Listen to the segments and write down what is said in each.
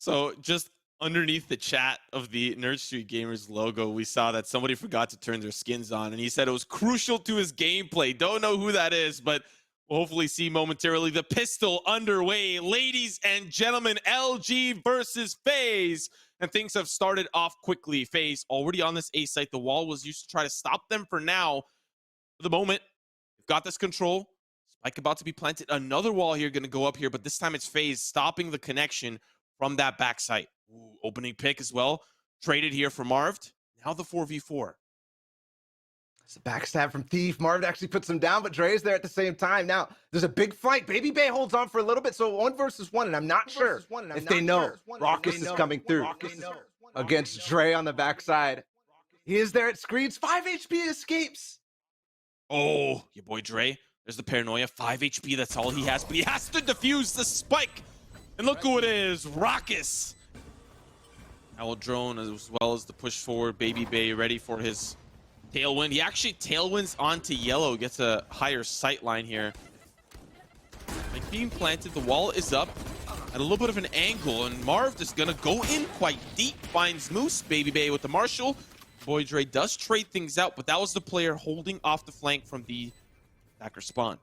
So just underneath the chat of the Nerdstreetgamers logo, we saw that somebody forgot to turn their skins on, and he said it was crucial to his gameplay. Don't know who that is, but we'll hopefully see momentarily. The pistol underway. Ladies and gentlemen, LG versus Faze. And things have started off quickly. Faze already on this A site. The wall was used to try to stop them for now. For the moment, they've got this control. Spike about to be planted. Another wall here going to go up here, but this time it's Faze stopping the connection from that back site. Ooh, opening pick as well. Traded here for Marved. Now the 4v4. It's a backstab from Thief. Marv actually puts him down, but Dre's there at the same time. Now, there's a big flank. Baby Bay holds on for a little bit, so 1 versus 1, and I'm not sure if they know Raucus is coming through against Dre on the backside. He is there at screens. 5 HP escapes. Oh, your boy Dre. There's the paranoia. 5 HP, that's all he has, but he has to defuse the spike. And look who it is, Raucus. Owl Drone as well as the push forward. Baby Bay ready for his tailwind. He actually tailwinds onto yellow, gets a higher sight line here. Like being planted, the wall is up at a little bit of an angle, and Marv is gonna go in quite deep, finds Moose. Baby Bay with the Marshall. Boy Dre does trade things out, but that was the player holding off the flank from the attacker spawn.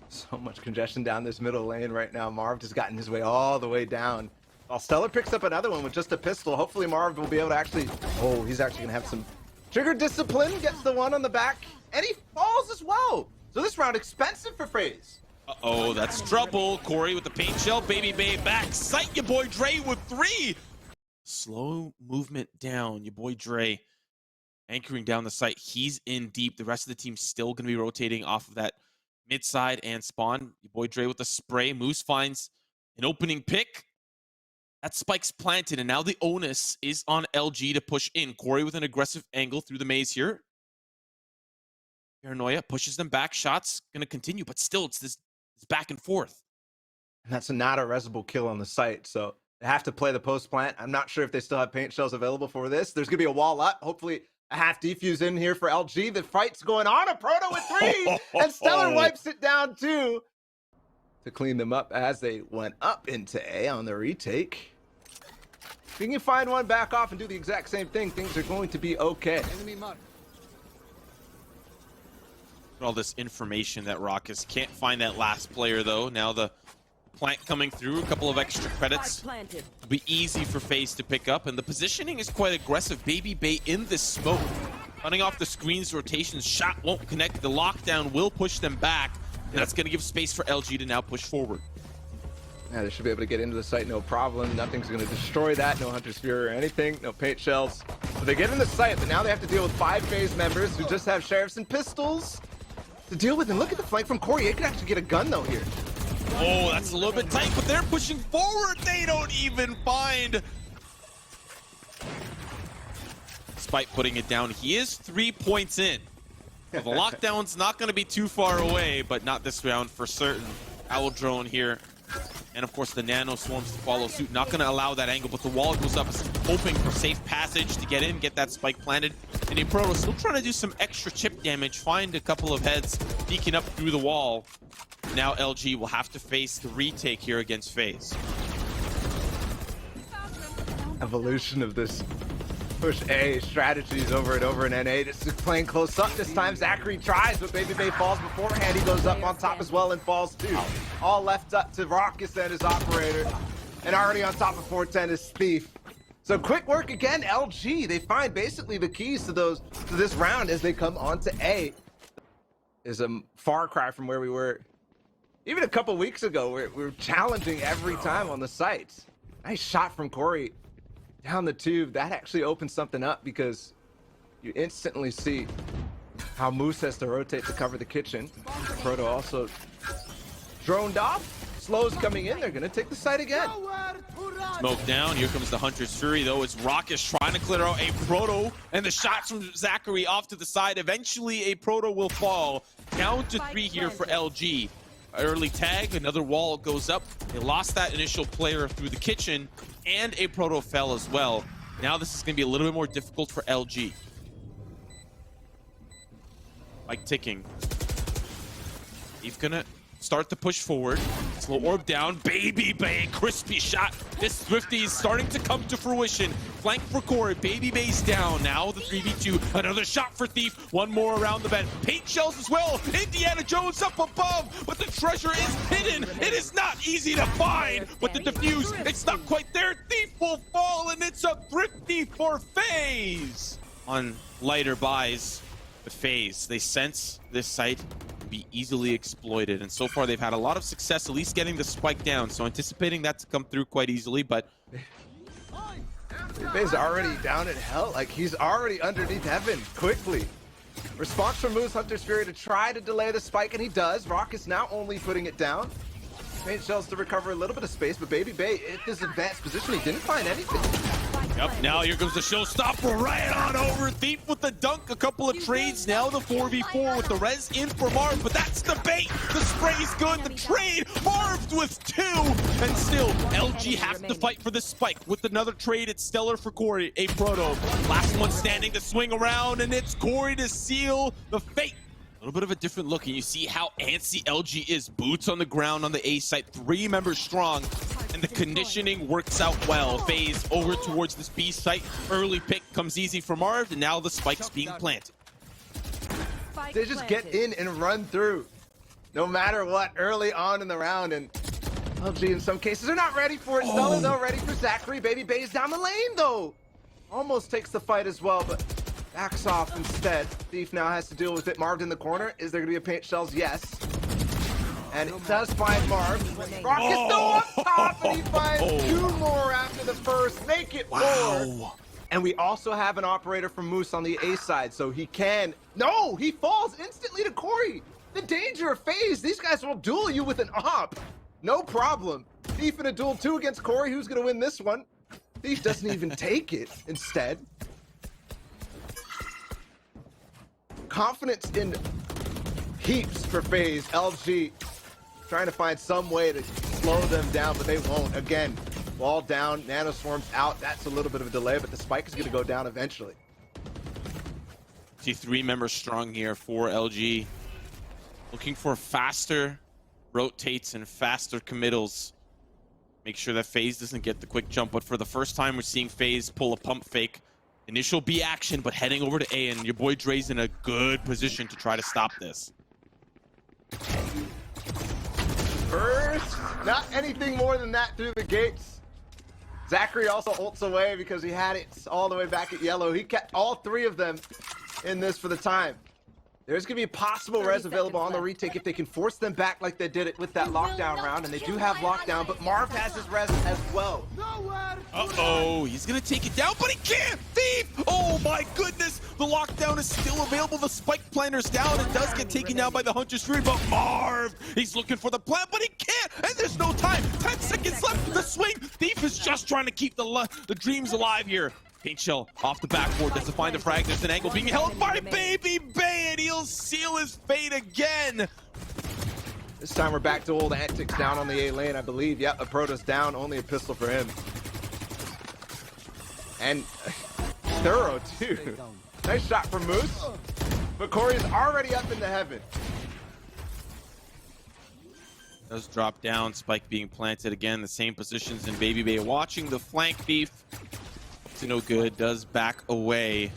So much congestion down this middle lane right now. Marv has gotten his way all the way down. While Stellar picks up another one with just a pistol. Hopefully Marv will be able to actually... Oh, he's actually going to have some trigger discipline. Gets the one on the back. And he falls as well. So this round expensive for Faze. Uh-oh, that's trouble. Corey with the paint shell. Baby Bay back. Sight your boy Dre with 3. Slow movement down. Your boy Dre anchoring down the site. He's in deep. The rest of the team's still going to be rotating off of that mid side and spawn. Your boy Dre with the spray. Moose finds an opening pick. That spike's planted, and now the onus is on LG to push in. Corey with an aggressive angle through the maze here. Paranoia pushes them back. Shots going to continue, but still it's this back and forth. And that's not a resable kill on the site, so they have to play the post plant. I'm not sure if they still have paint shells available for this. There's going to be a wall up. Hopefully a half defuse in here for LG. The fight's going on. A Proto with 3, and Stellar wipes it down too to clean them up as they went up into A on the retake. If you can find one, back off and do the exact same thing, things are going to be okay. All this information that Raucus can't find that last player though. Now the plant coming through, a couple of extra credits. It'll be easy for Faze to pick up, and the positioning is quite aggressive. Baby Bay in this smoke, running off the screens, rotations, shot won't connect. The lockdown will push them back, and that's going to give space for LG to now push forward. Yeah, they should be able to get into the site, no problem. Nothing's going to destroy that. No Hunter's Fury or anything. No paint shells. So they get in the site, but now they have to deal with 5 Faze members who just have sheriffs and pistols to deal with. And look at the flank from Corey. He could actually get a gun, though, here. Oh, that's a little bit tight, but they're pushing forward. They don't even find Spike putting it down. He is 3 points in. So the lockdown's not going to be too far away, but not this round for certain. Owl Drone here. And of course the nano swarms to follow suit. Not going to allow that angle, but the wall goes up, hoping for safe passage to get in, get that spike planted. And Proto still trying to do some extra chip damage, find a couple of heads peeking up through the wall. Now LG will have to face the retake here against Faze. Evolution of this push A strategies over and over in NA. Just playing close up this time. Zachary tries, but Baby Bay falls beforehand. He goes up on top as well and falls too. All left up to Raucus and his operator. And already on top of 410 is Thief. So quick work again, LG. They find basically the keys to this round as they come onto A. Is a far cry from where we were even a couple weeks ago. We were challenging every time on the site. Nice shot from Corey down the tube. That actually opens something up because you instantly see how Moose has to rotate to cover the kitchen. Proto also droned off. Slow's coming in. They're going to take the site again. Smoke down. Here comes the Hunter's Fury, though. It's Raucus trying to clear out a Proto, and the shots from Zachary off to the side. Eventually, a Proto will fall. Down to 3 here for LG. Early tag, another wall goes up. They lost that initial player through the kitchen, and a Proto fell as well. Now this is going to be a little bit more difficult for LG. Like ticking. He's going to start to push forward. Slow orb down. Baby Bay, crispy shot. This Swifty is starting to come to fruition. Flank for Corey. Baby Bay's down. Now the 3v2. Another shot for Thief. One more around the bend. Paint shells as well. Indiana Jones up above, but the treasure is hidden. It is not easy to find, but the defuse, it's not quite there. Thief will fall, and it's a thrifty for Faze. On lighter buys, the Faze, they sense this site can be easily exploited, and so far they've had a lot of success at least getting the spike down, so anticipating that to come through quite easily. But Faze already down in hell, like he's already underneath heaven quickly. Response from Moose Hunter's Fury to try to delay the spike, and he does. Rock is now only putting it down. Paint shells to recover a little bit of space, but Baby Bay in this advanced position, he didn't find anything. Yep, now here comes the showstopper right on over. Thief with the dunk, a couple of trades. Now the 4v4 with the res in for Marv, but that's the bait. The spray's good, the trade. Marv with 2, and still LG have to fight for the spike. With another trade, it's Stellar for Corey, a proto. Last one standing to swing around, and it's Corey to seal the fate. A little bit of a different look, and you see how antsy LG is. Boots on the ground on the A site, 3 members strong, and the conditioning works out well. Faze over towards this B site. Early pick comes easy for Marv, and now the spike's being planted. They just get in and run through, no matter what, early on in the round, and LG in some cases are not ready for it. Stella though, ready for Zachary. Baby Bay's down the lane though. Almost takes the fight as well, but backs off instead. Thief now has to deal with it. Marv in the corner. Is there going to be a paint shells? Yes. And it does find Marv. Rock is still up top, and he finds 2 more after the first. Make it 4. And we also have an operator from Moose on the A side, so he can... No! He falls instantly to Corey! The danger of Faze. These guys will duel you with an op. No problem. Thief in a duel 2 against Corey. Who's going to win this one? Thief doesn't even take it instead. Confidence in heaps for Faze. LG trying to find some way to slow them down, but they won't. Again, wall down, nanoswarms out. That's a little bit of a delay, but the spike is going to go down eventually. See 3 members strong here for LG. Looking for faster rotates and faster committals. Make sure that Faze doesn't get the quick jump, but for the first time we're seeing Faze pull a pump fake. Initial B action, but heading over to A, and your boy Dre's in a good position to try to stop this. First, not anything more than that through the gates. Zachary also ults away because he had it all the way back at yellow. He kept all 3 of them in this for the time. There's going to be a possible res available on the retake if they can force them back like they did it with that lockdown round, and they do have lockdown, but Marv has his res as well. Uh-oh, he's going to take it down, but he can't! Thief! Oh my goodness! The lockdown is still available. The spike planter's down. It does get taken down by the Hunter's Fury, but Marv, he's looking for the plant, but he can't! And there's no time! 10 seconds left! The swing! Thief is just trying to keep the dreams alive here. Paint shell off the backboard, doesn't find the frag. There's an angle being held by Baby Bay, and he'll seal his fate again. This time we're back to old antics down on the A lane, I believe. Yep, a Protoss down, only a pistol for him. And thorough, too. Nice shot from Moose. But Corey's already up into heaven. Does drop down, spike being planted again. The same positions in Baby Bay watching the flank. Thief. No good, does back away.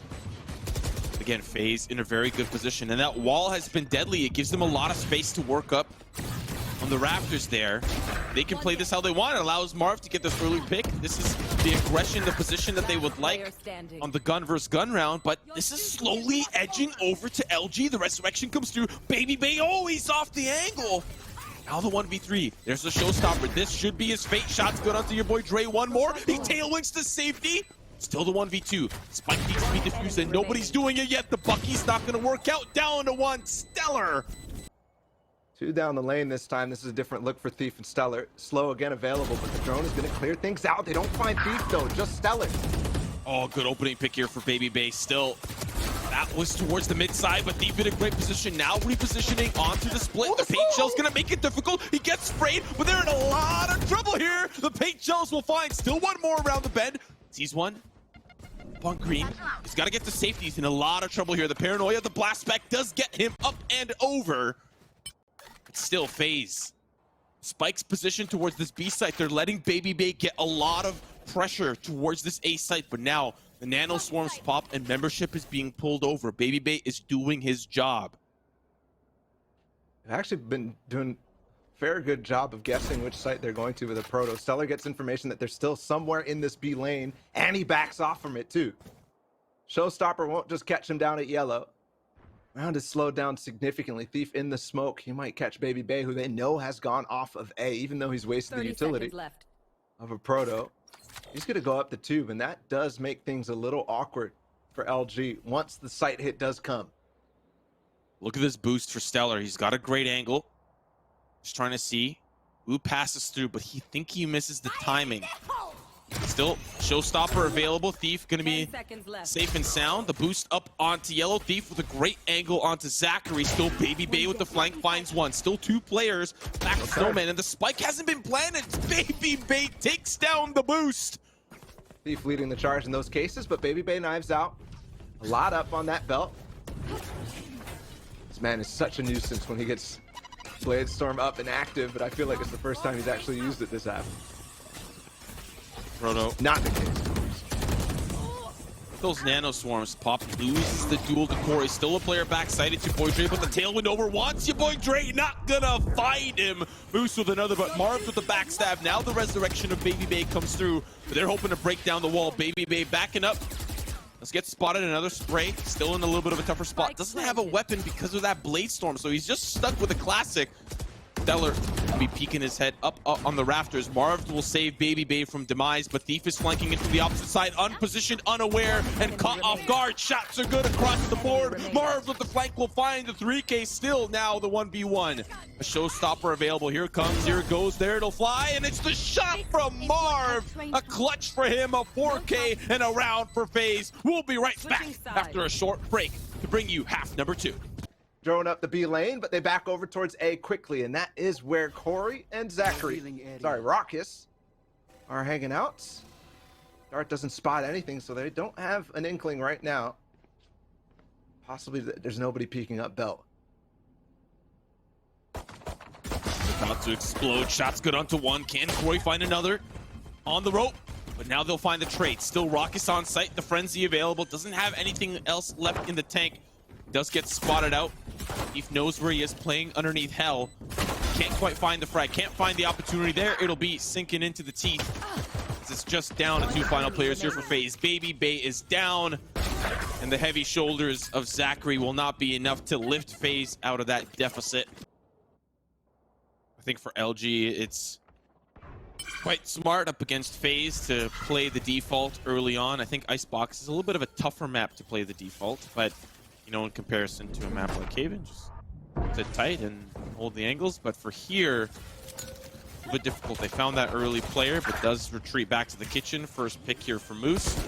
Again, Faze in a very good position, and that wall has been deadly. It gives them a lot of space to work up on the rafters there. They can play this how they want. It allows Marv to get this early pick. This is the aggression, the position that they would like on the gun versus gun round, but this is slowly edging over to LG. The resurrection comes through. Baby Bay, oh, he's off the angle. Now the 1v3. There's the showstopper. This should be his fate. Shots good onto your boy Dre. One more. He tailwinds to safety. Still the 1v2. Spike needs to be defused, and nobody's doing it yet. The Bucky's not going to work out. Down to 1. Stellar. 2 down the lane this time. This is a different look for Thief and Stellar. Slow again available, but the drone is going to clear things out. They don't find Thief, though. Just Stellar. Oh, good opening pick here for Baby Bay. Still, that was towards the mid side, but Thief in a great position. Now repositioning onto the split. The paint shell's going to make it difficult. He gets sprayed, but they're in a lot of trouble here. The paint shells will find still 1 more around the bend. Sees 1. On green. He's got to get to safety. He's in a lot of trouble here. The paranoia, the blast spec does get him up and over. Still, Faze. Spike's position towards this B site. They're letting Baby Bay get a lot of pressure towards this A site, but now the nano swarms pop and membership is being pulled over. Baby Bay is doing his job. I've actually been doing a fair good job of guessing which site they're going to with a proto. Stellar gets information that they're still somewhere in this B lane, and he backs off from it too. Showstopper won't just catch him down at yellow. Round is slowed down significantly. Thief in the smoke. He might catch Baby Bay, who they know has gone off of A, even though he's wasted the utility of a proto. He's going to go up the tube, and that does make things a little awkward for LG once the site hit does come. Look at this boost for Stellar. He's got a great angle. Just trying to see who passes through, but he misses the timing. Still, Showstopper available. Thief going to be safe and sound. The boost up onto Yellow. Thief with a great angle onto Zachary. Still, Baby Bay with the flank finds one. Still 2 players back to Snowman, and the spike hasn't been planted. Baby Bay takes down the boost. Thief leading the charge in those cases, but Baby Bay knives out. A lot up on that belt. This man is such a nuisance when he gets Blade Storm up and active, but I feel like it's the first time he's actually used it this half. Proto. Not the case. Those nano swarms pop, loses the duel to Corey. Still a player backside. It's your boy Dre, but the tailwind over wants your boy Dre. Not gonna find him. Moose with another, but Marv with the backstab. Now the resurrection of Baby Bay comes through. But they're hoping to break down the wall. Baby Bay backing up. Let's get spotted. Another spray. Still in a little bit of a tougher spot. Doesn't have a weapon because of that Blade Storm, so he's just stuck with a classic. Stellar will be peeking his head up on the rafters. Marv will save Baby Bay from demise, but Thief is flanking into the opposite side, unpositioned, unaware, and caught off guard. Shots are good across the board. Marv with the flank will find the 3K. Still now the 1v1. A showstopper available. Here it comes, here it goes, there it'll fly, and it's the shot from Marv. A clutch for him, a 4K, and a round for Faze. We'll be right back after a short break to bring you half number 2. Throwing up the B lane, but they back over towards A quickly, and that is where Corey and Raucus are hanging out. Dart doesn't spot anything, so they don't have an inkling right now. Possibly there's nobody peeking up belt. About to explode. Shots good onto one. Can Corey find another? On the rope. But now they'll find the trade. Still Raucus on site. The frenzy available. Doesn't have anything else left in the tank. Does get spotted out. Thief knows where he is, playing underneath Hell. Can't quite find the frag. Can't find the opportunity there. It'll be sinking into the teeth. It's just down to 2 final players here for Faze. Baby Bay is down. And the heavy shoulders of Zachary will not be enough to lift Faze out of that deficit. I think for LG, it's quite smart up against Faze to play the default early on. I think Icebox is a little bit of a tougher map to play the default, but you know, in comparison to a map like Haven, just sit tight and hold the angles. But for here, a bit difficult. They found that early player, but does retreat back to the kitchen. First pick here for Moose.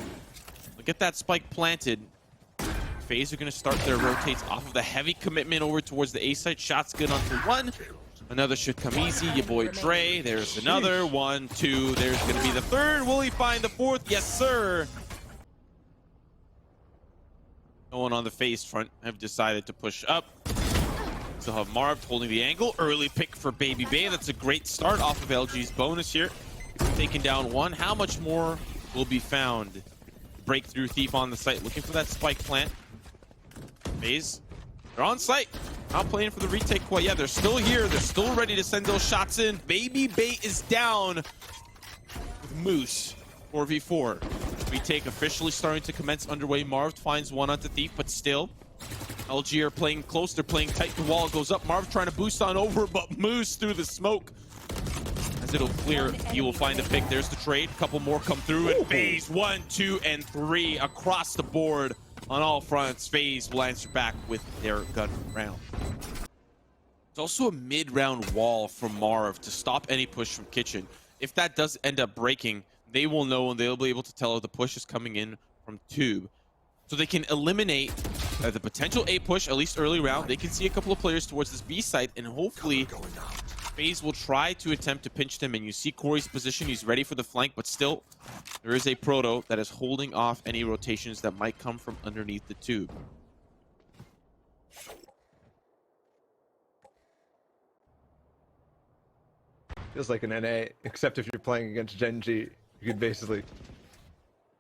Look at that spike planted. Faze are going to start their rotates off of the heavy commitment over towards the A site. Shots good onto one. Another should come easy. Your boy Dre. There's another. 1, 2. There's going to be the third. Will he find the fourth? Yes, sir. No one on the Faze front have decided to push up. Still have Marv holding the angle. Early pick for Baby Bay. That's a great start off of LG's bonus here. Taking down one. How much more will be found? Breakthrough Thief on the site. Looking for that spike plant. Faze, they're on site. Not playing for the retake quite yet. They're still here. They're still ready to send those shots in. Baby Bay is down with Moose. 4v4. Retake officially starting to commence underway. Marv finds one onto Thief, but still, LG are playing close. They're playing tight. The wall goes up. Marv trying to boost on over, but Moose through the smoke. As it'll clear, he will find a pick. There's the trade. A couple more come through. And Faze 1, 2, and 3 across the board on all fronts. Faze will answer back with their gun round. It's also a mid-round wall from Marv to stop any push from Kitchen. If that does end up breaking, they will know and they'll be able to tell if the push is coming in from Tube. So they can eliminate the potential A push, at least early round. They can see a couple of players towards this B site, and hopefully Faze will try to attempt to pinch them. And you see Corey's position, he's ready for the flank, but still, there is a Proto that is holding off any rotations that might come from underneath the Tube. Feels like an NA, except if you're playing against Gen G, you could basically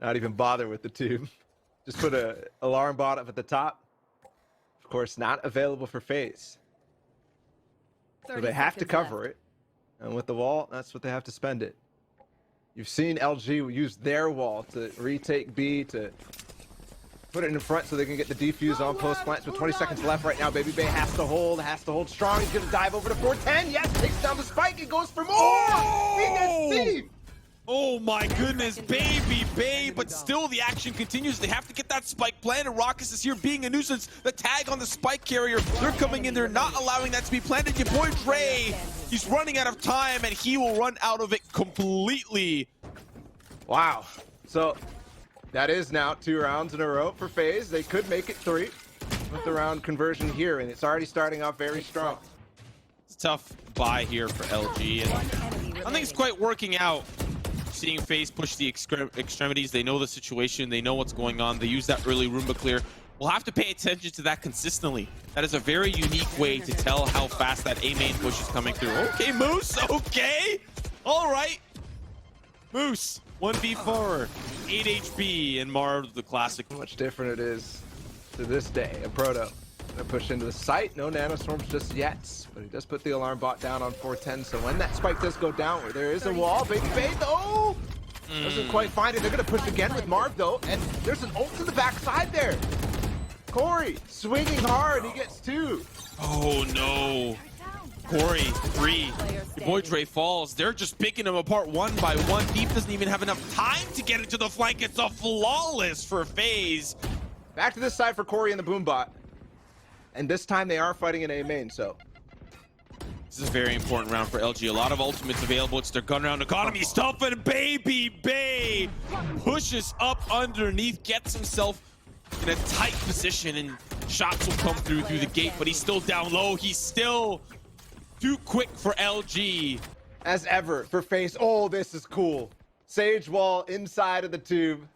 not even bother with the tube. Just put a alarm bot up at the top. Of course, not available for Faze. So they have to cover it. And with the wall, that's what they have to spend it. You've seen LG use their wall to retake B, to put it in front so they can get the defuse on post plants with 20 seconds left right now. Baby Bay has to hold strong. He's gonna dive over to 410. Yes, takes down the spike. It goes for more. Oh! He gets Steve. Oh my goodness, Baby Bay, but still the action continues. They have to get that spike planted. Raucus is here being a nuisance. The tag on the spike carrier, they're coming in, they're not allowing that to be planted. Your boy Dre, he's running out of time and he will run out of it completely. Wow. So that is now 2 rounds in a row for FaZe. They could make it 3 with the round conversion here, and it's already starting off very strong. It's a tough buy here for LG, and I think it's quite working out. Seeing FaZe push the extremities, they know the situation, they know what's going on, they use that early Roomba clear. We'll have to pay attention to that consistently. That is a very unique way to tell how fast that A main push is coming through. Okay, Moose, okay. All right. Moose, 1v4, 8 HP, and Marv, the classic. How much different it is to this day. A Proto gonna push into the site. No nanostorms just yet, but he does put the alarm bot down on 410. So when that spike does go down, where there is a wall, Baby Bay, though, doesn't quite find it. They're gonna push again with Marv though, and there's an ult to the backside there. Corey swinging hard, he gets 2. Oh no. Corey, 3. Your boy Dre falls. They're just picking them apart one by one. Deep doesn't even have enough time to get into the flank. It's a flawless for FaZe. Back to this side for Corey and the boom bot. And this time they are fighting in A main, so. This is a very important round for LG. A lot of ultimates available. It's their gun round economy stuff, and Baby Bay pushes up underneath, gets himself in a tight position, and shots will come through the gate, but he's still down low. He's still too quick for LG. As ever for FaZe. Oh, this is cool. Sage wall inside of the tube.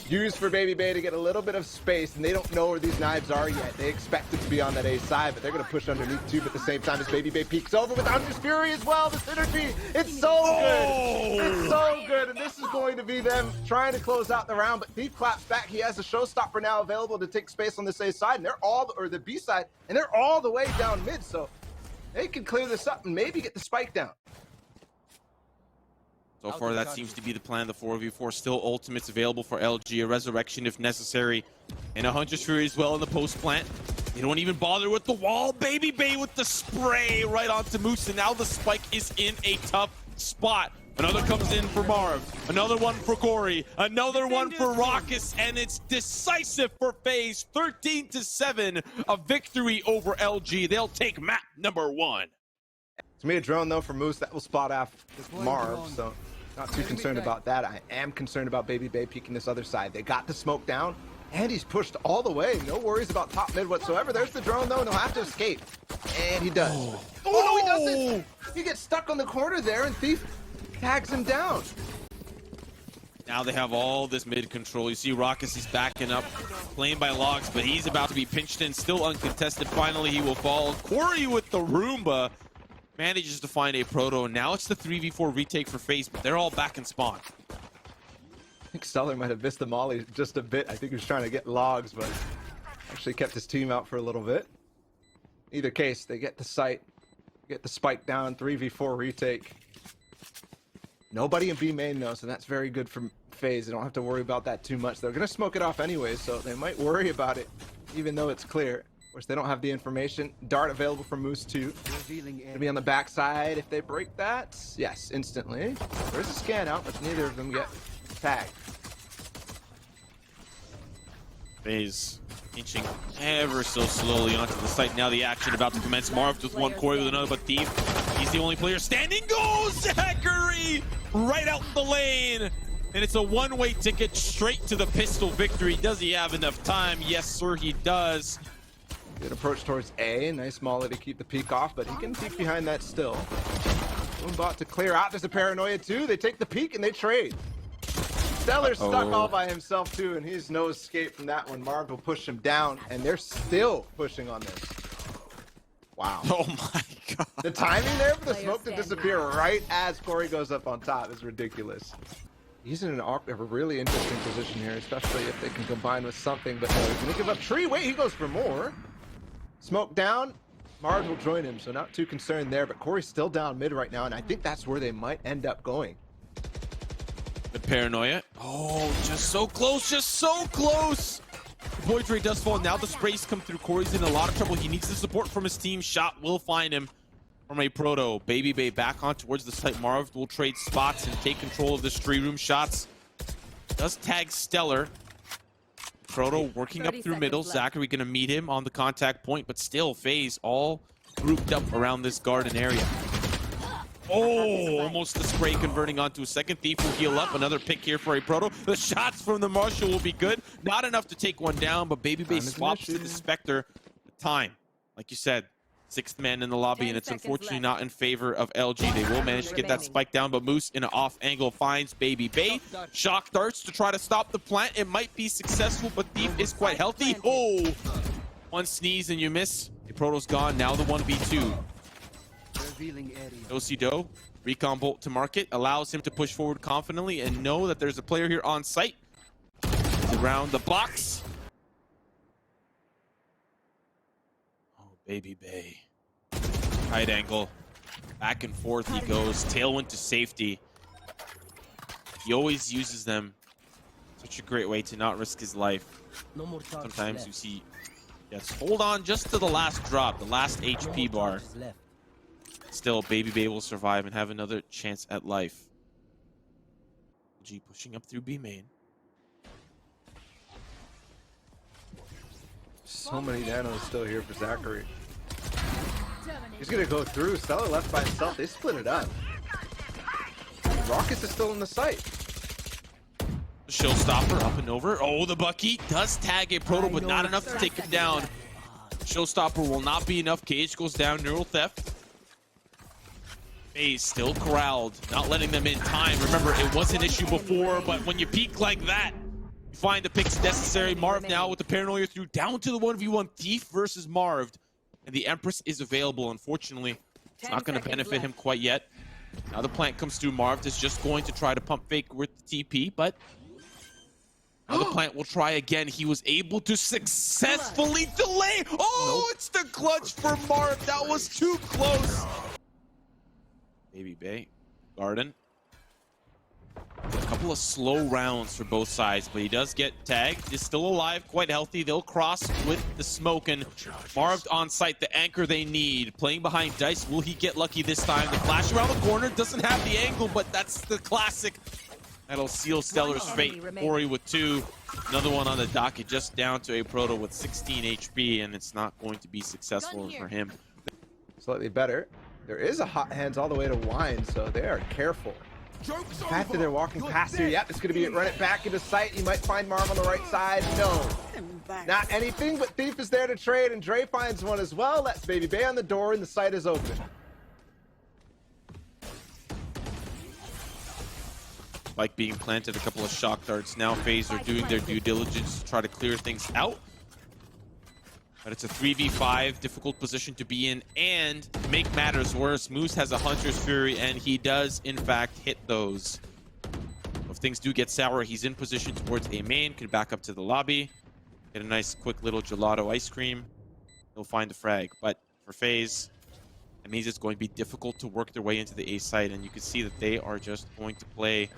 Used for Baby Bay to get a little bit of space, and they don't know where these knives are yet. They expect it to be on that A side, but they're going to push underneath tube at the same time as Baby Bay peeks over with Hunter's Fury as well. The synergy, it's so good. It's so good, and this is going to be them trying to close out the round, but Thief claps back. He has a showstopper now available to take space on this A side, and they're all, or the B side, and they're all the way down mid, so they can clear this up and maybe get the spike down. So far, that seems to be the plan. The 4v4 still ultimates available for LG. A resurrection if necessary. And a Hunter's Fury as well in the post plant. They don't even bother with the wall. Baby Bay with the spray right onto Moose. And now the spike is in a tough spot. Another comes in for Marv. Another one for Corey. Another one for Raucus. And it's decisive for FaZe. 13-7. A victory over LG. They'll take map number 1. It's me a drone though for Moose that will spot off Marv, so not too concerned about that. I am concerned about Baby Bay peeking this other side. They got the smoke down, and he's pushed all the way. No worries about top mid whatsoever. There's the drone though, and he'll have to escape. And he does. Oh, no, he doesn't. He gets stuck on the corner there, and Thief tags him down. Now they have all this mid control. You see Raucus is backing up, playing by logs, but he's about to be pinched in, still uncontested. Finally, he will fall. Corey with the Roomba manages to find a Proto. Now it's the 3v4 retake for FaZe, but they're all back in spawn. I think Stellar might have missed the molly just a bit. I think he was trying to get logs, but actually kept his team out for a little bit. Either case, they get the site, get the spike down, 3v4 retake. Nobody in B main though, so that's very good for FaZe. They don't have to worry about that too much. They're gonna smoke it off anyway, so they might worry about it, even though it's clear. Of course, they don't have the information. Dart available from Moose 2. Gonna be on the backside if they break that. Yes, instantly. There's a scan out, but neither of them get tagged. FaZe inching ever so slowly onto the site. Now the action about to commence. Marv with one, Corey with another, but Thief, he's the only player standing. Goes Zachary right out the lane. And it's a one-way ticket straight to the pistol victory. Does he have enough time? Yes, sir, he does. Good approach towards A. Nice molly to keep the peek off, but he can peek behind that still. Boombot to clear out. There's a paranoia too. They take the peek and they trade. Stellar's stuck all by himself too, and he's no escape from that one. Marv will push him down, and they're still pushing on this. Wow. Oh my god. The timing there for the smoke to disappear right as Corey goes up on top is ridiculous. He's in a really interesting position here, especially if they can combine with something, but no, he's gonna give up tree. Wait, he goes for more. Smoke down. Marv will join him, so not too concerned there, but Corey's still down mid right now, and I think that's where they might end up going. The paranoia. Oh, just so close, just so close. Boy Dre does fall. Now the sprays come through. Corey's in a lot of trouble. He needs the support from his team. Shot will find him from a Proto. Baby Bay back on towards the site. Marv will trade spots and take control of this tree room. Shots does tag Stellar. Proto working up through middle. Zachary gonna meet him on the contact point, but still Faze all grouped up around this garden area. Oh, almost the spray converting onto a second. Thief will heal up. Another pick here for a Proto. The shots from the Marshall will be good. Not enough to take one down, but Baby Bay swaps to the Spectre. Time, like you said, sixth man in the lobby, and it's unfortunately not in favor of LG. They will manage to get that spike down, but Moose in an off angle finds Baby Bay. Shock darts to try to stop the plant. It might be successful, but Thief is quite healthy. Oh, one sneeze and you miss. The Proto's gone. Now the 1v2. Do recon bolt to market allows him to push forward confidently and know that there's a player here on site. Around the box. Oh, Baby Bay. Tight angle. Back and forth he goes. Tailwind to safety. He always uses them. Such a great way to not risk his life. Sometimes you see, yes, hold on just to the last drop, the last HP bar. Still, Baby Bay will survive and have another chance at life. G pushing up through B main. So many nanos still here for Zachary. He's gonna go through. Stellar left by himself. They split it up. Rockets is still in the site. Showstopper up and over. Oh, the Bucky does tag a Proto, but not enough to take him down. Showstopper will not be enough. Cage goes down. Neural theft. Faze still corralled, not letting them in time. Remember, it was an issue before, but when you peek like that, you find the picks necessary. Marv now with the paranoia through, down to the 1v1. Thief versus Marv, and the Empress is available. Unfortunately, it's not going to benefit him quite yet. Now the plant comes through. Marv is just going to try to pump fake with the TP, but now the plant will try again. He was able to successfully delay. Oh, It's the clutch for Marv. That was too close. Baby Bay, Garden. A couple of slow rounds for both sides, but he does get tagged. He's still alive, quite healthy. They'll cross with the smoke, and Marv on site, the anchor they need. Playing behind Dice, will he get lucky this time? The flash around the corner doesn't have the angle, but that's the classic. That'll seal Stellar's fate. Corey with 2. Another one on the docket, just down to a Proto with 16 HP, and it's not going to be successful for him. Slightly better. There is a hot hands all the way to Wine, so they are careful. The fact that they're walking past here, yep, it's going to be it. Run it back into sight. You might find Marv on the right side. No, not anything, but Thief is there to trade, and Dre finds one as well. That's Baby Bay on the door, and the site is open. Like being planted, a couple of shock darts. Now Faze are doing their due diligence to try to clear things out. But it's a 3v5, difficult position to be in, and to make matters worse, Moose has a Hunter's Fury, and he does, in fact, hit those. If things do get sour, he's in position towards A main, can back up to the lobby, get a nice, quick little gelato ice cream. He'll find the frag. But for Faze, it means it's going to be difficult to work their way into the A site, and you can see that they are just going to play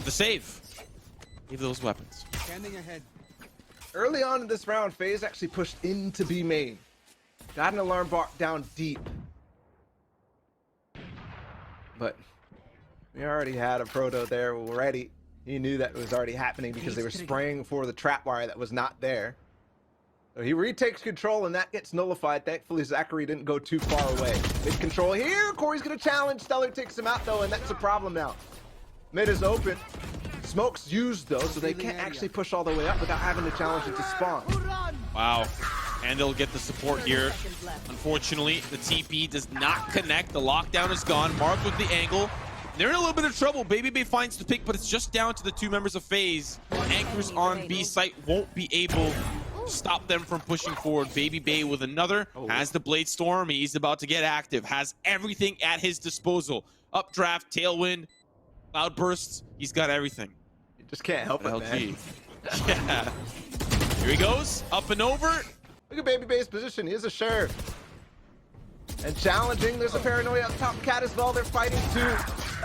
the save. Leave those weapons. Standing ahead. Early on in this round, Faze actually pushed into B main. Got an alarm bot down deep. But we already had a Proto there already. He knew that was already happening because they were spraying for the trap wire that was not there. So he retakes control and that gets nullified. Thankfully, Zachary didn't go too far away. Big control here. Corey's going to challenge. Stellar takes him out though, and that's a problem now. Mid is open. Smoke's used though, so they can't actually push all the way up without having to challenge it to spawn. Wow. And they'll get the support here. Unfortunately, the TP does not connect. The lockdown is gone. Marv with the angle. They're in a little bit of trouble. Baby Bay finds the pick, but it's just down to the 2 members of Faze. Anchors on B site won't be able stop them from pushing forward. Baby Bay with another, has the Blade Storm. He's about to get active, has everything at his disposal. Updraft, Tailwind, Cloud Bursts, he's got everything. You just can't help it, man. Yeah. Here he goes, up and over. Look at Baby Bay's position. He is a sheriff. And challenging. There's a Paranoia up top. Cat as well. They're fighting too.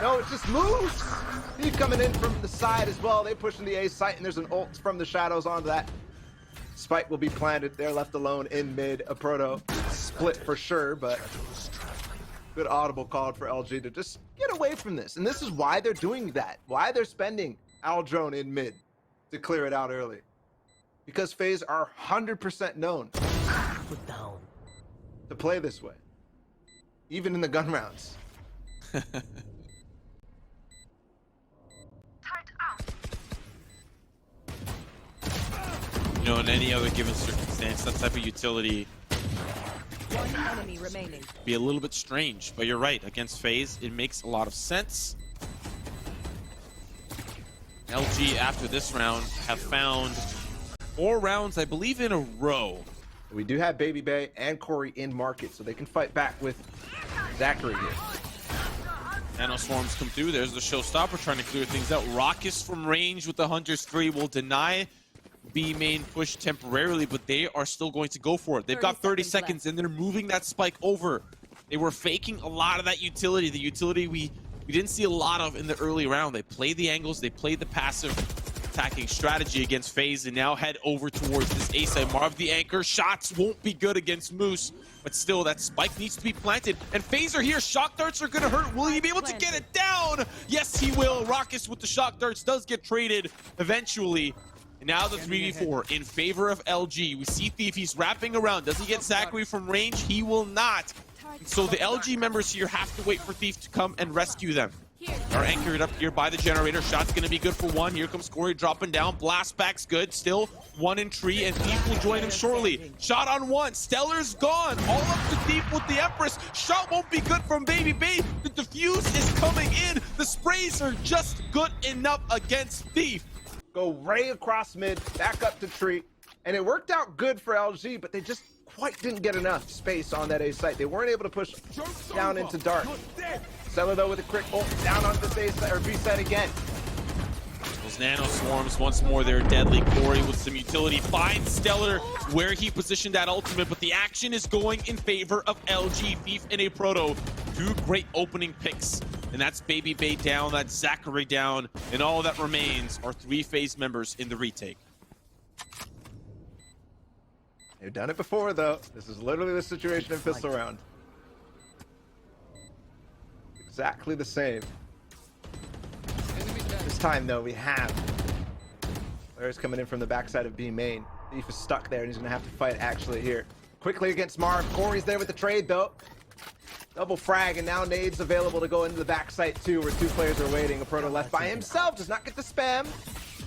No, it's just moves. He's coming in from the side as well. They push in the A site, and there's an ult from the shadows onto that. Spike will be planted. They're left alone in mid. A Proto split for sure, but good audible call for LG to just get away from this. And this is why they're doing that. Why they're spending Aldrone in mid to clear it out early. Because Faze are 100% known to play this way, even in the gun rounds. You know, in any other given circumstance, that type of utility One enemy remaining. be a little bit strange, but you're right. Against Faze, it makes a lot of sense. LG, after this round, have found 4 rounds, I believe, in a row. We do have Baby Bay and Corey in market, so they can fight back with Zachary here. Nano Swarms come through. There's the showstopper trying to clear things out. Raucous from range with the Hunters 3 will deny B main push temporarily, but they are still going to go for it. They've got 30 seconds and they're moving that spike over. They were faking a lot of that utility, the utility we didn't see a lot of in the early round. They played the angles, they played the passive attacking strategy against Faze, and now head over towards this A side. Marv the anchor, shots won't be good against Moose, but still that spike needs to be planted. And Faze are here, shock darts are gonna hurt. Will he be able to get it down? Yes, he will. Raucous with the shock darts does get traded eventually. And now the 3v4 in favor of LG. We see Thief, he's wrapping around. Does he get Zachary from range? He will not. And so the LG members here have to wait for Thief to come and rescue them. Are anchored up here by the generator. Shot's gonna be good for 1. Here comes Corey dropping down. Blast back's good. Still 1 in tree, and Thief will join him shortly. Shot on 1. Stellar's gone. All up to Thief with the Empress. Shot won't be good from Baby Bay. The defuse is coming in. The sprays are just good enough against Thief. Go right across mid, back up to tree. And it worked out good for LG, but they just quite didn't get enough space on that A site. They weren't able to push down into dark. Stellar though with a quick ult down on this A site or B site again. Those Nano Swarms once more, they're deadly. Corey with some utility finds Stellar where he positioned that ultimate, but the action is going in favor of LG. Thief and a Proto, 2 great opening picks. And that's Baby Bay down, that's Zachary down, and all that remains are 3 Faze members in the retake. They've done it before though. This is literally the situation in Pistol Round. Exactly the same. This time though, we have Larry's coming in from the backside of B main. Thief is stuck there and he's gonna have to fight actually here. Quickly against Marv. Corey's there with the trade though. Double frag, and now nades available to go into the backside too, where 2 players are waiting. A Proto left by himself, does not get the spam.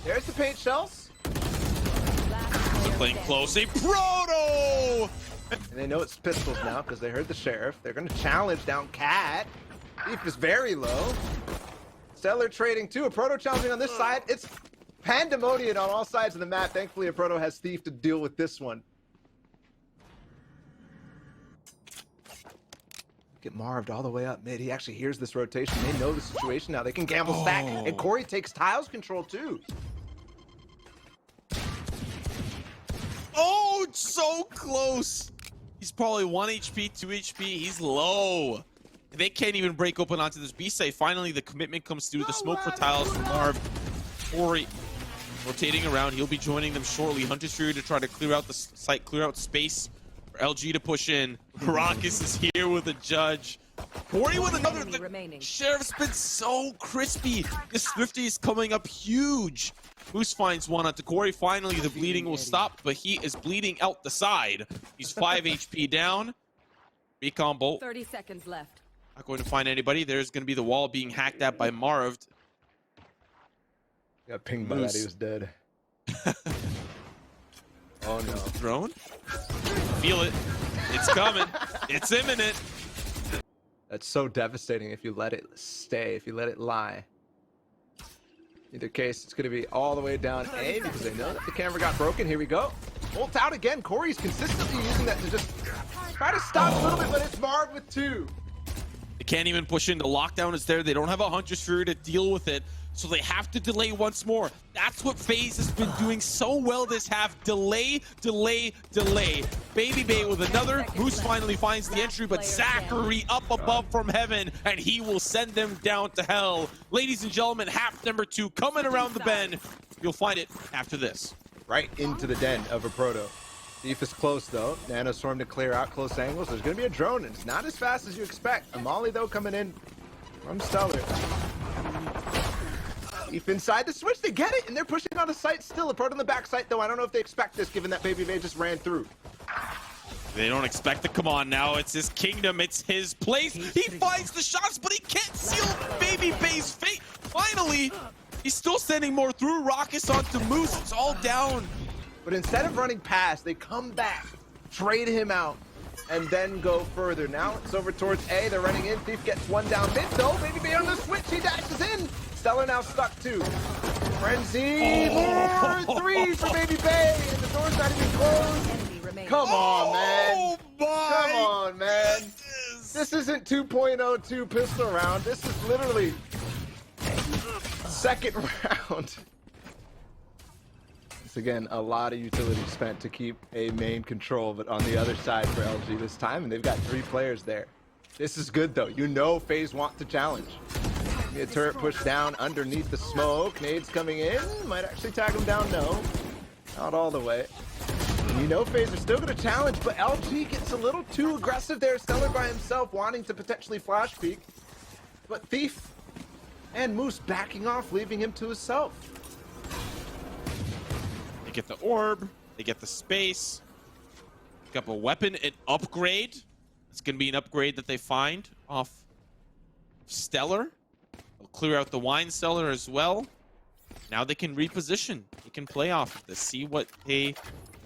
There's the paint shells. They're playing close, a Proto! And they know it's pistols now, because they heard the sheriff. They're gonna challenge down Cat. Thief is very low. Stellar trading too, a Proto challenging on this side. It's pandemonium on all sides of the map. Thankfully, a Proto has Thief to deal with this one. Get Marved all the way up mid. He actually hears this rotation. They know the situation now. They can gamble stack. And Corey takes tiles control too. Oh, it's so close. He's probably 1 HP, 2 HP. He's low. They can't even break open onto this B site. Finally, the commitment comes through. The smoke for tiles from Marv. Corey rotating around. He'll be joining them shortly. Hunter's Fury to try to clear out the site, clear out space. LG to push in. Raucous is here with a judge. Corey with another. The Sheriff's been so crispy. The Swifty is coming up huge. Moose finds 1 onto Corey. Finally, the bleeding will stop, but he is bleeding out the side. He's 5 HP down. Recon bolt. 30 seconds left. Not going to find anybody. There's going to be the wall being hacked at by Marv. Got pinged by that. He was dead. Oh no. Drone? Feel it. It's coming. It's imminent. That's so devastating if you let it stay, if you let it lie. Either case, it's going to be all the way down A because they know that the camera got broken. Here we go. Ult out again. Corey's consistently using that to just try to stop a little bit, but it's marred with 2. They can't even push in. The lockdown is there. They don't have a Hunter's Fury to deal with it, so they have to delay once more. That's what FaZe has been doing so well this half. Delay, delay, delay. Baby Bay with another. Moose finally finds the entry, but Zachary up above from heaven, and he will send them down to hell. Ladies and gentlemen, half number 2 coming around the bend. You'll find it after this. Right into the den of a Proto. Thief is close though. Nano Storm to clear out close angles. There's going to be a drone, and it's not as fast as you expect. A Molly though coming in from Stellar. Thief inside the switch. They get it, and they're pushing on a site still. A Proto on the back site though. I don't know if they expect this, given that Baby Bay just ran through. They don't expect to come on now. It's his kingdom. It's his place. He finds the shots, but he can't seal Baby Bay's fate. Finally, he's still sending more through. Rockets onto Moose. It's all down. But instead of running past, they come back, trade him out, and then go further. Now it's over towards A. They're running in. Thief gets one down mid though. Baby Bay on the switch. He dashes in. Stellar now stuck too. Frenzy. More 3 for Baby Bay. And the door's not even closed. Come on, man. Oh my! Come on, man. Goodness. This isn't 2.02 pistol round. This is literally second round. It's again a lot of utility spent to keep a main control, but on the other side for LG this time, and they've got 3 players there. This is good though. You know FaZe want to challenge. A turret pushed down underneath the smoke. Nades coming in. Might actually tag him down. No, not all the way. You know FaZe are still going to challenge, but LG gets a little too aggressive there. Stellar by himself, wanting to potentially flash peek. But Thief and Moose backing off, leaving him to himself. They get the orb. They get the space. Pick up a weapon, an upgrade. It's going to be an upgrade that they find off Stellar. They'll clear out the wine cellar as well. Now they can reposition. They can play off this, see what they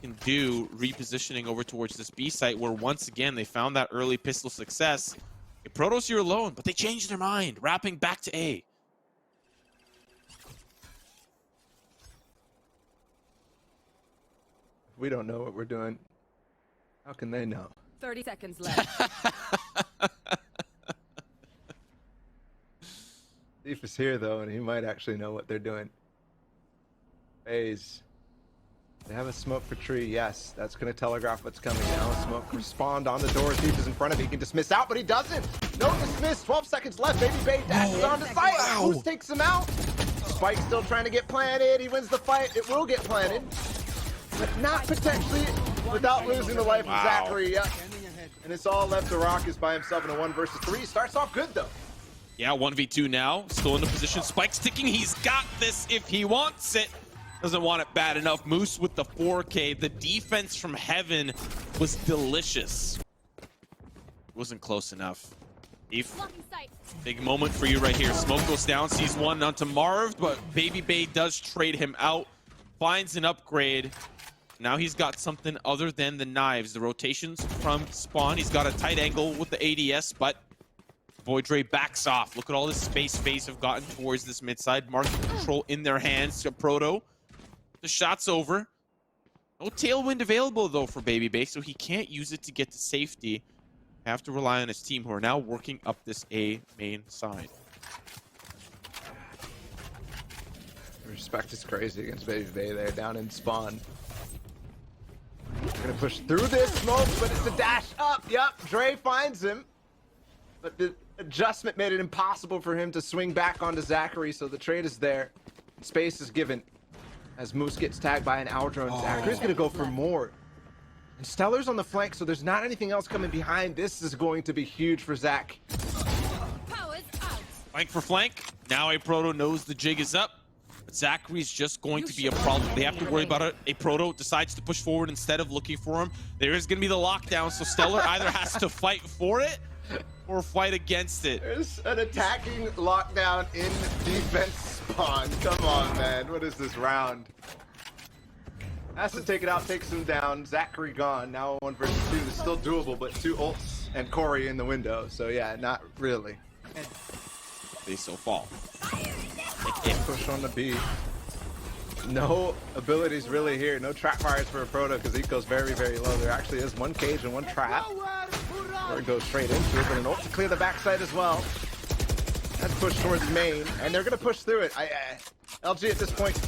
can do repositioning over towards this B site, where once again they found that early pistol success. Protoss here alone, but they changed their mind, wrapping back to A. We don't know what we're doing. How can they know? 30 seconds left. Thief is here though, and he might actually know what they're doing. FaZe. They have a smoke for tree, yes. That's going to telegraph what's coming now. Smoke respond on the door. Thief is in front of him. He can dismiss out, but he doesn't. No dismiss. 12 seconds left. Baby Bay dashes onto site. Moose takes him out. Spike still trying to get planted. He wins the fight. It will get planted. But not potentially without losing the life of Zachary. Yep. And it's all left to Raucus by himself in a 1 versus 3. Starts off good, though. Yeah, 1v2 now. Still in the position. Spike's ticking. He's got this if he wants it. Doesn't want it bad enough. Moose with the 4K. The defense from heaven was delicious. Wasn't close enough. Big moment for you right here. Smoke goes down, sees one onto Marv, but Baby Bay does trade him out. Finds an upgrade. Now he's got something other than the knives. The rotations from spawn. He's got a tight angle with the ADS, but Voidre backs off. Look at all this space FaZe have gotten towards this mid side. Market control in their hands to Proto. The shot's over. No tailwind available though for Baby Bay, so he can't use it to get to safety. Have to rely on his team, who are now working up this A main side. Respect is crazy against Baby Bay there down in spawn. They're gonna push through this smoke, but it's a dash up. Yep, Dre finds him. But the adjustment made it impossible for him to swing back onto Zachary, so the trade is there. Space is given as Moose gets tagged by an hour drone. Zachary's gonna go for more. And Stellar's on the flank, so there's not anything else coming behind. This is going to be huge for Zach. Flank for flank. Now a Proto knows the jig is up. But Zachary's just going to be a problem. They have to worry about it. A Proto decides to push forward instead of looking for him. There is gonna be the lockdown, so Stellar either has to fight for it or fight against it. There's an attacking lockdown in defense spawn. Come on, man. What is this round? Has to take it out, takes him down. Zachary gone. Now 1 versus 2 is still doable, but 2 ults and Corey in the window. So yeah, not really. They still fall. Push on the B. No abilities really here. No trap fires for a Proto because Eco's very, very low. There actually is one cage and one trap. Or it goes straight into it, but an ult to clear the backside as well. That's pushed towards main, and they're going to push through it. LG at this point,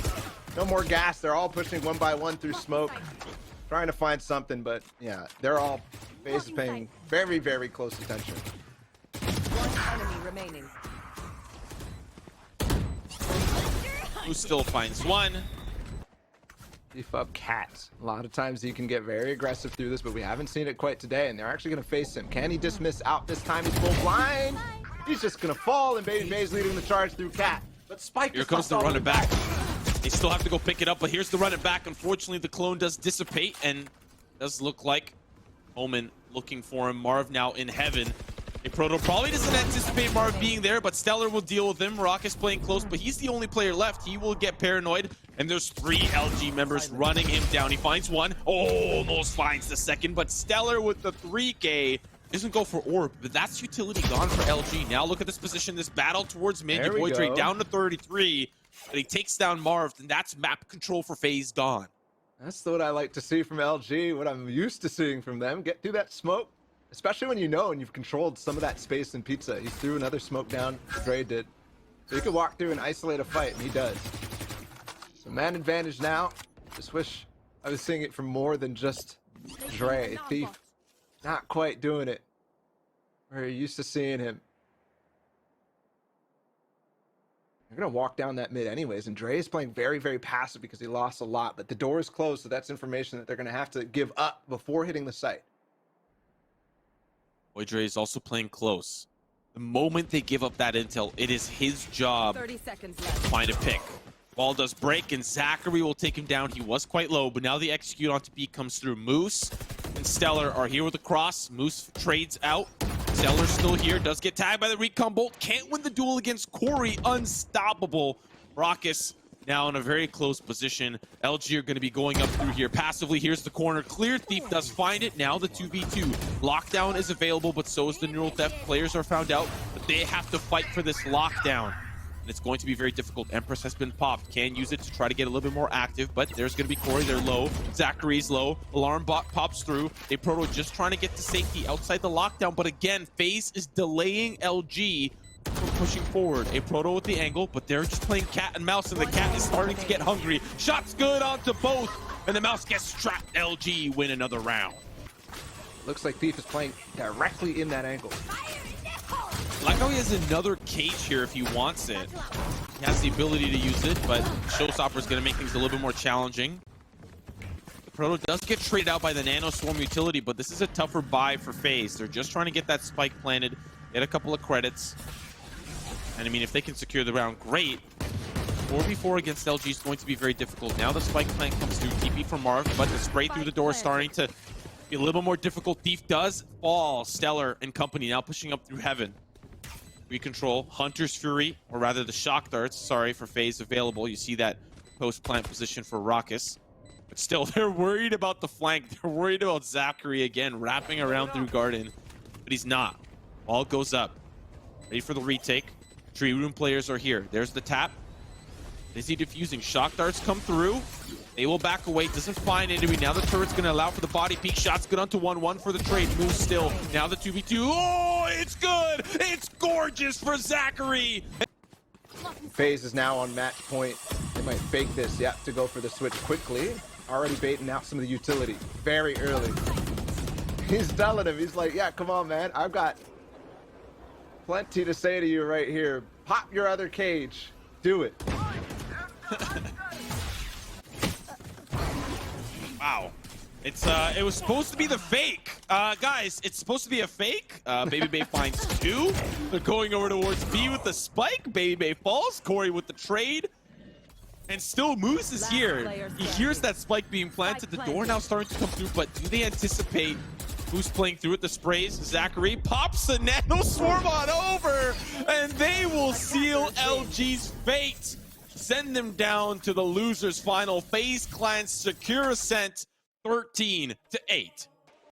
no more gas. They're all pushing one by one through smoke, trying to find something, but yeah, they're all Faze is paying very, very close attention. One enemy remaining. Who still finds one? Beef up Cat. A lot of times you can get very aggressive through this, but we haven't seen it quite today, and they're actually going to face him. Can he dismiss out this time? He's full blind. He's just going to fall, and Baby Faze leading the charge through Cat. But Spike Here comes the run it back. They still have to go pick it up, but here's the run it back. Unfortunately, the clone does dissipate, and does look like Omen looking for him. Marv now in heaven. A Proto probably doesn't anticipate Marv being there, but Stellar will deal with him. Rock is playing close, but he's the only player left. He will get paranoid, and there's 3 LG members running him down. He finds one, almost finds the second, but Stellar with the 3K doesn't go for orb, but that's utility gone for LG. Now look at this position, this battle towards mid. Your boy Dre down to 33, but he takes down Marv, and that's map control for Faze gone. That's what I like to see from LG, what I'm used to seeing from them. Get through that smoke. Especially when you know and you've controlled some of that space in Pizza. He threw another smoke down, Dre did. So he could walk through and isolate a fight, and he does. So man advantage now. Just wish I was seeing it from more than just Dre. Thief not quite doing it where you're used to seeing him. They're going to walk down that mid anyways, and Dre is playing very, very passive because he lost a lot, but the door is closed, so that's information that they're going to have to give up before hitting the site. Boy Dre is also playing close. The moment they give up that intel, it is his job 30 seconds left. to find a pick. Ball does break, and Zachary will take him down. He was quite low, but now the execute onto B comes through. Moose and Stellar are here with a cross. Moose trades out. Stellar's still here, does get tagged by the recon bolt. Can't win the duel against Corey. Unstoppable. Raucus now in a very close position. LG are going to be going up through here passively. Here's the corner. Clear. Thief does find it. Now the 2v2. Lockdown is available, but so is the neural theft. Players are found out, but they have to fight for this lockdown. And it's going to be very difficult. Empress has been popped. Can use it to try to get a little bit more active, but there's going to be Corey. They're low. Zachary's low. Alarm bot pops through. A Proto just trying to get to safety outside the lockdown, but again, Faze is delaying LG from pushing forward. A Proto with the angle, but they're just playing cat and mouse, and the cat is starting to get hungry. Shots good onto both, and the mouse gets trapped. LG win another round. Looks like Thief is playing directly in that angle. I like how he has another cage here if he wants it. He has the ability to use it, but Showstopper is going to make things a little bit more challenging. The Proto does get traded out by the Nano Swarm utility, but this is a tougher buy for Faze. They're just trying to get that spike planted, get a couple of credits. And I mean, if they can secure the round, great. 4v4 against LG is going to be very difficult. Now the spike plant comes through, TP from Marv, but the spray through the door is starting to be a little bit more difficult. Thief does fall. Stellar and company now pushing up through heaven. Recontrol, Hunter's Fury, or rather the shock darts, sorry, for Faze available. You see that post-plant position for Raucus. But still, they're worried about the flank. They're worried about Zachary again, wrapping around through Garden. But he's not. Ball goes up. Ready for the retake. Tree room players are here. There's the tap. Is he defusing? Shock darts come through. They will back away. Doesn't find enemy. Now the turret's going to allow for the body peek. Shots good onto 1-1 for the trade. Moves still. Now the 2v2. Oh, it's good. It's gorgeous for Zachary. Faze is now on match point. They might fake this. Yep, to go for the switch quickly. Already baiting out some of the utility very early. He's telling him. He's like, yeah, come on, man. I've got plenty to say to you right here. Pop your other cage. Do it. Wow. It was supposed to be the fake. Guys, it's supposed to be a fake. Baby Bay finds 2. They're going over towards B with the spike. Baby Bay falls. Corey with the trade. And still Moose is here. He hears that spike being planted. The door now starting to come through, but do they anticipate Moose playing through it? The sprays. Zachary pops the Nano Swarm on over, and they will seal LG's fate. Send them down to the loser's final. Faze Clan secure ascent 13-8.